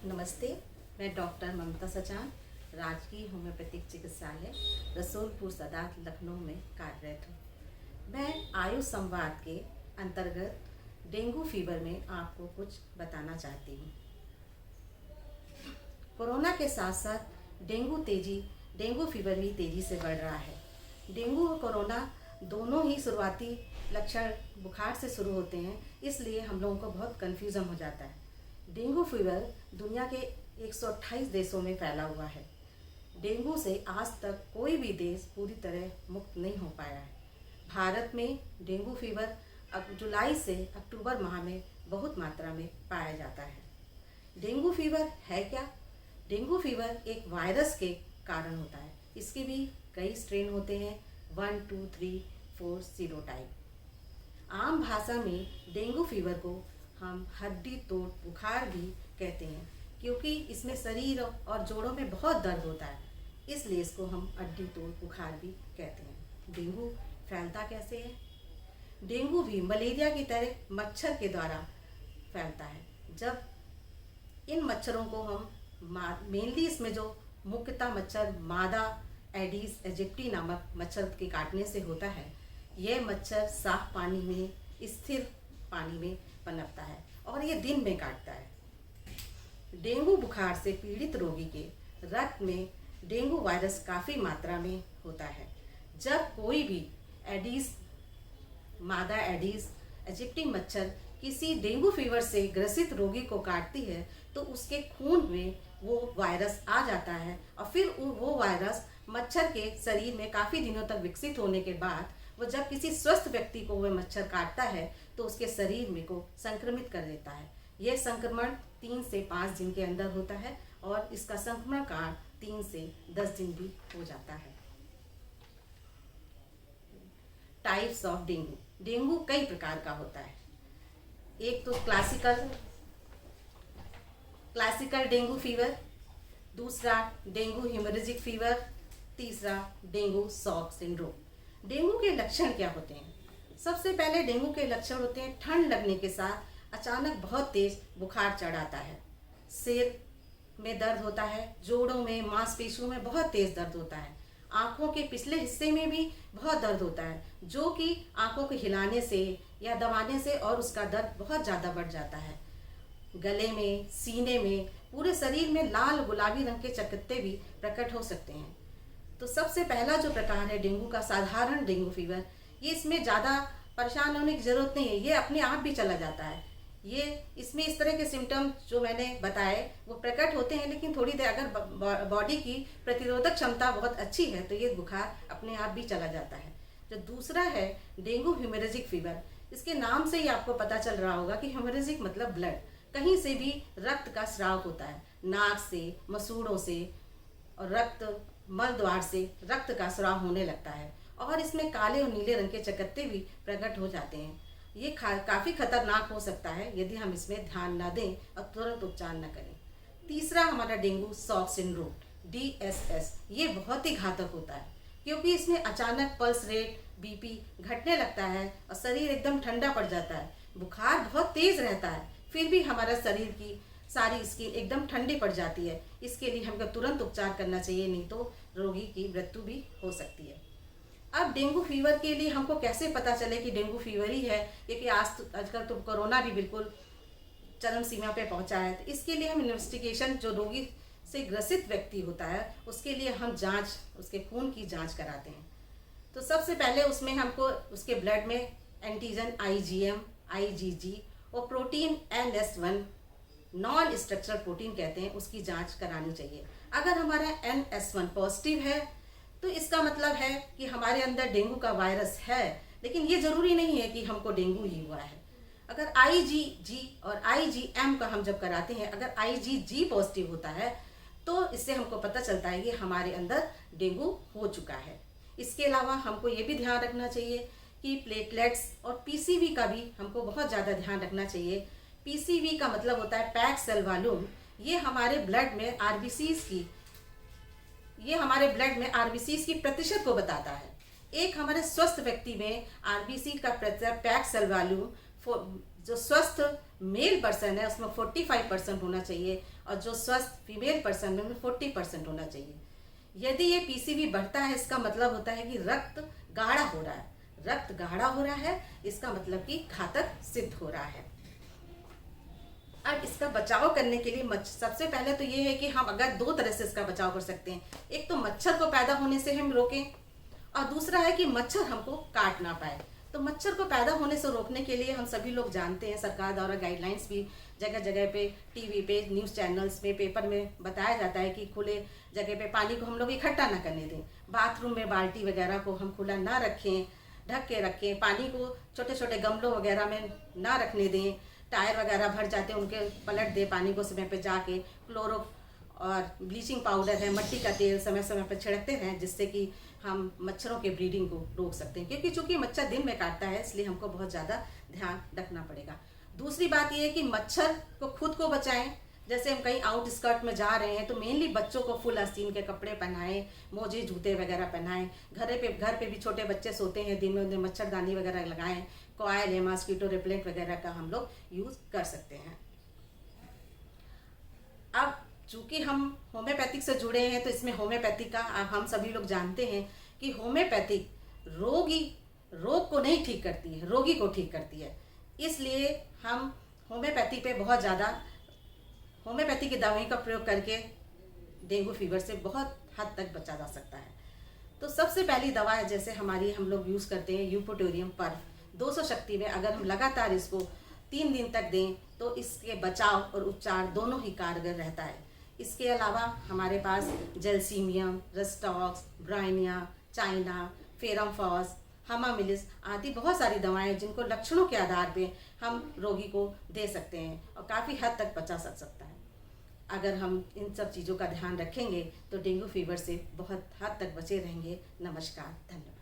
नमस्ते। मैं डॉक्टर ममता सचान, राजकीय होम्योपैथिक चिकित्सालय रसूलपुर सदात लखनऊ में कार्यरत हूँ। मैं आयु संवाद के अंतर्गत डेंगू फीवर में आपको कुछ बताना चाहती हूँ। कोरोना के साथ साथ डेंगू फीवर भी तेज़ी से बढ़ रहा है। डेंगू और कोरोना दोनों ही शुरुआती लक्षण बुखार से शुरू होते हैं, इसलिए हम लोगों को बहुत कन्फ्यूज़न हो जाता है। डेंगू फीवर दुनिया के 128 देशों में फैला हुआ है। डेंगू से आज तक कोई भी देश पूरी तरह मुक्त नहीं हो पाया है। भारत में डेंगू फीवर जुलाई से अक्टूबर माह में बहुत मात्रा में पाया जाता है। डेंगू फीवर है क्या? डेंगू फीवर एक वायरस के कारण होता है। इसके भी कई स्ट्रेन होते हैं, 1, 2, 3, 4 सीरोटाइप। आम भाषा में डेंगू फीवर को हम हड्डी तोड़ बुखार भी कहते हैं, क्योंकि इसमें शरीर और जोड़ों में बहुत दर्द होता है, इसलिए इसको हम हड्डी तोड़ बुखार भी कहते हैं। डेंगू फैलता कैसे है? डेंगू भी मलेरिया की तरह मच्छर के द्वारा फैलता है। जब इन मच्छरों को हम मेनली इसमें जो मुख्यतः मच्छर मादा एडिस एजिप्टी नामक मच्छर के काटने से होता है। यह मच्छर साफ पानी में, स्थिर पानी में पनपता है और ये दिन में काटता है। डेंगू बुखार से पीड़ित रोगी के रक्त में डेंगू वायरस काफ़ी मात्रा में होता है। जब कोई भी मादा एडिस इजिप्टी मच्छर किसी डेंगू फीवर से ग्रसित रोगी को काटती है तो उसके खून में वो वायरस आ जाता है और फिर वो वायरस मच्छर के शरीर में काफ़ी दिनों तक विकसित होने के बाद वो जब किसी स्वस्थ व्यक्ति को वह मच्छर काटता है तो उसके शरीर में को संक्रमित कर देता है। यह संक्रमण 3 से 5 दिन के अंदर होता है और इसका संक्रमण काल 3 से 10 दिन भी हो जाता है। Types of dengue. डेंगू कई प्रकार का होता है। एक तो क्लासिकल डेंगू फीवर, दूसरा डेंगू हेमोरेजिक फीवर, तीसरा डेंगू शॉक सिंड्रोम। डेंगू के लक्षण क्या होते हैं? सबसे पहले डेंगू के लक्षण होते हैं ठंड लगने के साथ अचानक बहुत तेज बुखार चढ़ आता है, सिर में दर्द होता है, जोड़ों में मांसपेशियों में बहुत तेज दर्द होता है, आँखों के पिछले हिस्से में भी बहुत दर्द होता है, जो कि आँखों को हिलाने से या दबाने से और उसका दर्द बहुत ज़्यादा बढ़ जाता है। गले में, सीने में, पूरे शरीर में लाल गुलाबी रंग के चकत्ते भी प्रकट हो सकते हैं। तो सबसे पहला जो प्रकार है डेंगू का, साधारण डेंगू फीवर, ये इसमें ज़्यादा परेशान होने की ज़रूरत नहीं है, ये अपने आप भी चला जाता है। ये इसमें इस तरह के सिम्टम जो मैंने बताए वो प्रकट होते हैं, लेकिन थोड़ी देर अगर बॉडी की प्रतिरोधक क्षमता बहुत अच्छी है तो ये बुखार अपने आप भी चला जाता है। जो दूसरा है डेंगू हेमोरेजिक फीवर, इसके नाम से ही आपको पता चल रहा होगा कि हेमोरेजिक मतलब ब्लड, कहीं से भी रक्त का स्राव होता है, नाक से, मसूड़ों से और मल द्वार से रक्त का स्राव होने लगता है और इसमें काले और नीले रंग के चकत्ते भी प्रकट हो जाते हैं। ये काफ़ी खतरनाक हो सकता है यदि हम इसमें ध्यान न दें और तुरंत उपचार न करें। तीसरा हमारा डेंगू शॉक सिंड्रोम, DSS, ये बहुत ही घातक होता है, क्योंकि इसमें अचानक पल्स रेट, BP घटने लगता है और शरीर एकदम ठंडा पड़ जाता है। बुखार बहुत तेज़ रहता है, फिर भी हमारा शरीर की सारी स्किन एकदम ठंडी पड़ जाती है। इसके लिए हमको तुरंत उपचार करना चाहिए, नहीं तो रोगी की मृत्यु भी हो सकती है। अब डेंगू फीवर के लिए हमको कैसे पता चले कि डेंगू फीवर ही है, क्योंकि आजकल तो कोरोना भी बिल्कुल चरम सीमा पे पहुंचा है। तो इसके लिए हम इन्वेस्टिगेशन, जो रोगी से ग्रसित व्यक्ति होता है उसके लिए हम उसके खून की जाँच कराते हैं। तो सबसे पहले उसमें हमको उसके ब्लड में एंटीजन IgM, IgG और protein NS1, non structural protein कहते हैं, उसकी जांच करानी चाहिए। अगर हमारा NS1 पॉजिटिव है तो इसका मतलब है कि हमारे अंदर डेंगू का वायरस है, लेकिन ये ज़रूरी नहीं है कि हमको डेंगू ही हुआ है। अगर IgG और IgM का हम जब कराते हैं, अगर IgG पॉजिटिव होता है तो इससे हमको पता चलता है कि हमारे अंदर डेंगू हो चुका है। इसके अलावा हमको ये भी ध्यान रखना चाहिए कि प्लेटलेट्स और PCV का भी हमको बहुत ज़्यादा ध्यान रखना चाहिए। PCV का मतलब होता है पैक्ड सेल वॉल्यूम। ये हमारे ब्लड में RBCs की प्रतिशत को बताता है। एक हमारे स्वस्थ व्यक्ति में RBC का पैक्ड सेल वॉल्यूम जो स्वस्थ मेल पर्सन है उसमें 45% होना चाहिए और जो स्वस्थ फीमेल पर्सन है उनमें 40% होना चाहिए। यदि ये पीसीवी बढ़ता है इसका मतलब होता है कि रक्त गाढ़ा हो रहा है। रक्त गाढ़ा हो रहा है इसका मतलब कि घातक सिद्ध हो रहा है। अब इसका बचाव करने के लिए सबसे पहले तो ये है कि हम अगर दो तरह से इसका बचाव कर सकते हैं। एक तो मच्छर को पैदा होने से हम रोकें और दूसरा है कि मच्छर हमको काट ना पाए। तो मच्छर को पैदा होने से रोकने के लिए हम सभी लोग जानते हैं सरकार द्वारा गाइडलाइंस भी जगह जगह पे, टीवी पे, न्यूज़ चैनल्स में, पेपर में बताया जाता है कि खुले जगह पे पानी को हम लोग इकट्ठा ना करने दें। बाथरूम में बाल्टी वगैरह को हम खुला ना रखें, ढक के रखें। पानी को छोटे छोटे गमलों वगैरह में ना रखने दें। टायर वगैरह भर जाते हैं उनके पलट दें पानी को समय पे जाके। क्लोरो और ब्लीचिंग पाउडर है, मट्टी का तेल समय समय पर छिड़कते हैं जिससे कि हम मच्छरों के ब्रीडिंग को रोक सकते हैं। क्योंकि चूंकि मच्छर दिन में काटता है इसलिए हमको बहुत ज़्यादा ध्यान रखना पड़ेगा। दूसरी बात यह है कि मच्छर को खुद को बचाएं। जैसे हम कहीं आउट स्कर्ट में जा रहे हैं तो मेनली बच्चों को फुल आस्तीन के कपड़े पहनाएं, मोजे जूते वगैरह पहनाएं। घर पे भी छोटे बच्चे सोते हैं दिन में, उन्हें मच्छरदानी वगैरह लगाएं। कॉयल या मॉस्किटो रिपेलेंट वगैरह का हम लोग यूज़ कर सकते हैं। अब चूंकि हम होम्योपैथिक से जुड़े हैं तो इसमें होम्योपैथिक का हम सभी लोग जानते हैं कि होम्योपैथिक रोग को नहीं ठीक करती है, रोगी को ठीक करती है। इसलिए हम होम्योपैथी पे बहुत ज़्यादा होम्योपैथी की दवाई का प्रयोग करके डेंगू फीवर से बहुत हद तक बचा जा सकता है। तो सबसे पहली दवा है जैसे हम लोग यूज़ करते हैं यूपोटोरियम पर्फ 200 शक्ति में। अगर हम लगातार इसको 3 दिन तक दें तो इसके बचाव और उपचार दोनों ही कारगर रहता है। इसके अलावा हमारे पास जेलसीमियम, रस्टॉक्स, ब्राइनिया, चाइना, फेरमफॉस, हमामिलिस आदि बहुत सारी दवाएं जिनको लक्षणों के आधार पे हम रोगी को दे सकते हैं और काफ़ी हद तक बचा सकता है। अगर हम इन सब चीज़ों का ध्यान रखेंगे तो डेंगू फीवर से बहुत हद तक बचे रहेंगे। नमस्कार, धन्यवाद।